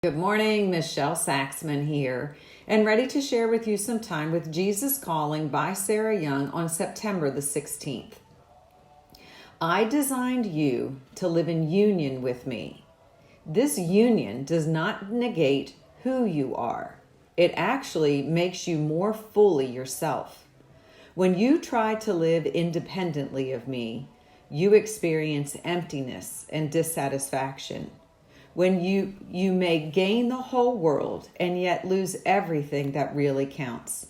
Good morning, Michelle Saxman here, and ready to share with you some time with Jesus Calling by Sarah Young on September the 16th. I designed you to live in union with me. This union does not negate who you are. It actually makes you more fully yourself. When you try to live independently of me, you experience emptiness and dissatisfaction. When you may gain the whole world and yet lose everything that really counts.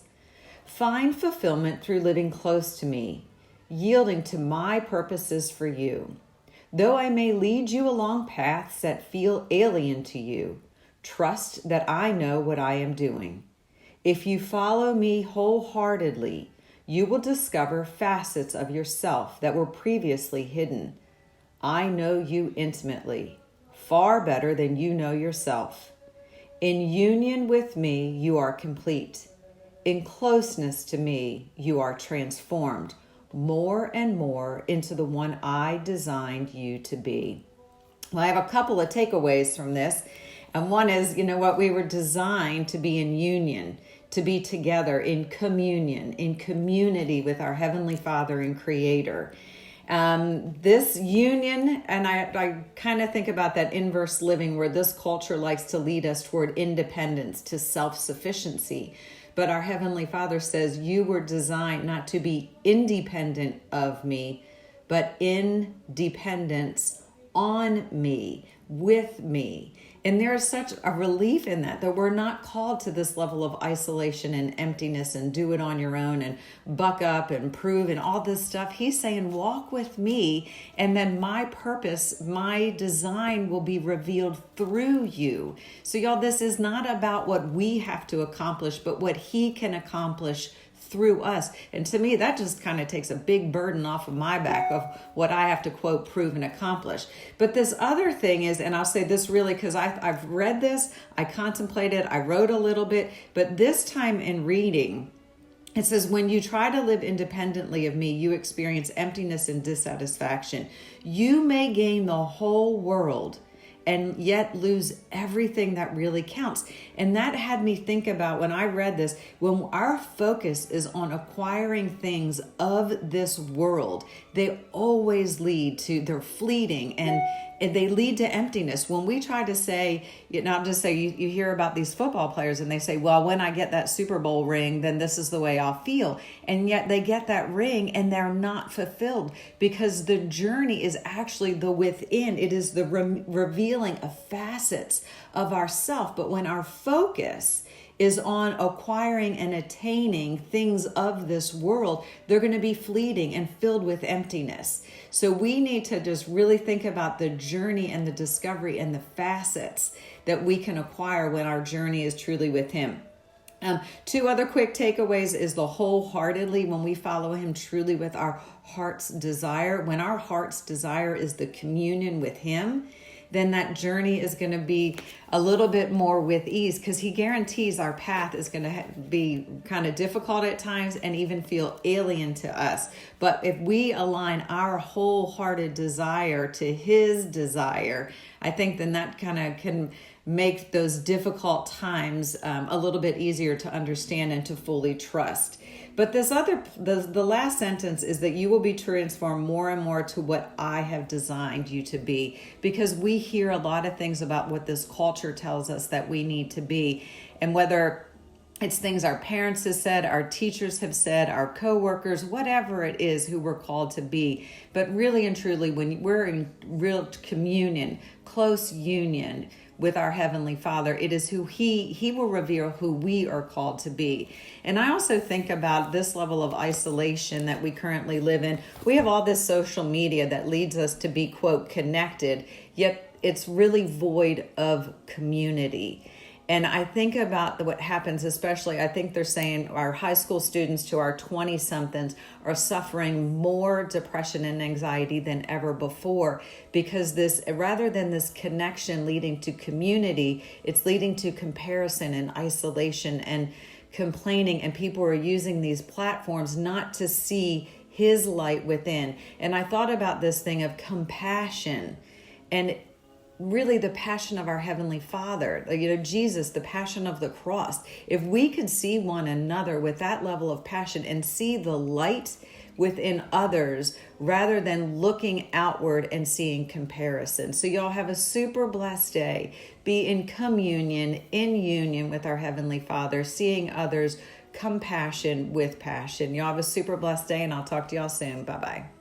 Find fulfillment through living close to me, yielding to my purposes for you. Though I may lead you along paths that feel alien to you, trust that I know what I am doing. If you follow me wholeheartedly, you will discover facets of yourself that were previously hidden. I know you intimately, far better than you know yourself. In union with me, you are complete. In closeness to me, you are transformed more and more into the one I designed you to be. Well, I have a couple of takeaways from this. And one is, we were designed to be in union, to be together in communion, in community with our Heavenly Father and Creator. This union, and I kind of think about that inverse living where this culture likes to lead us toward independence, to self-sufficiency. But our Heavenly Father says you were designed not to be independent of me, but in dependence on me, with me. And there is such a relief in that we're not called to this level of isolation and emptiness and do it on your own and buck up and prove and all this stuff. He's saying, walk with me, and then my purpose, my design will be revealed through you. So y'all, this is not about what we have to accomplish, but what he can accomplish through us. And to me, that just kind of takes a big burden off of my back of what I have to quote, prove and accomplish. But this other thing is, and I'll say this really because I've read this, I contemplated, I wrote a little bit, but this time in reading, it says, when you try to live independently of me, you experience emptiness and dissatisfaction. You may gain the whole world and yet lose everything that really counts. And that had me think about, when I read this, when our focus is on acquiring things of this world, they always lead to, they're fleeting and they lead to emptiness. When we try to say, not just say, you hear about these football players and they say, well, when I get that Super Bowl ring, then this is the way I'll feel. And yet they get that ring and they're not fulfilled because the journey is actually the within. It is the revealing of facets of ourself. But when our focus is on acquiring and attaining things of this world, they're going to be fleeting and filled with emptiness. So we need to just really think about the journey and the discovery and the facets that we can acquire when our journey is truly with him. Two other quick takeaways is the wholeheartedly, when we follow him truly with our heart's desire. When our heart's desire is the communion with him, then that journey is going to be a little bit more with ease, because he guarantees our path is going to be kind of difficult at times and even feel alien to us. But if we align our wholehearted desire to his desire, I think then that kind of can make those difficult times a little bit easier to understand and to fully trust. But the last sentence is that you will be transformed more and more to what I have designed you to be, because we hear a lot of things about what this culture tells us that we need to be. And whether it's things our parents have said, our teachers have said, our coworkers, whatever it is who we're called to be. But really and truly, when we're in real communion, close union with our Heavenly Father, it is who He will reveal who we are called to be. And I also think about this level of isolation that we currently live in. We have all this social media that leads us to be, quote, connected, yet it's really void of community. And I think about what happens, especially, I think they're saying our high school students to our 20-somethings are suffering more depression and anxiety than ever before, because this, rather than this connection leading to community, it's leading to comparison and isolation and complaining. And people are using these platforms not to see His light within. And I thought about this thing of compassion, and really the passion of our Heavenly Father, Jesus, the passion of the cross. If we could see one another with that level of passion and see the light within others rather than looking outward and seeing comparison. So y'all have a super blessed day. Be in communion, in union with our Heavenly Father, seeing others compassion with passion. Y'all have a super blessed day, and I'll talk to y'all soon. Bye-bye.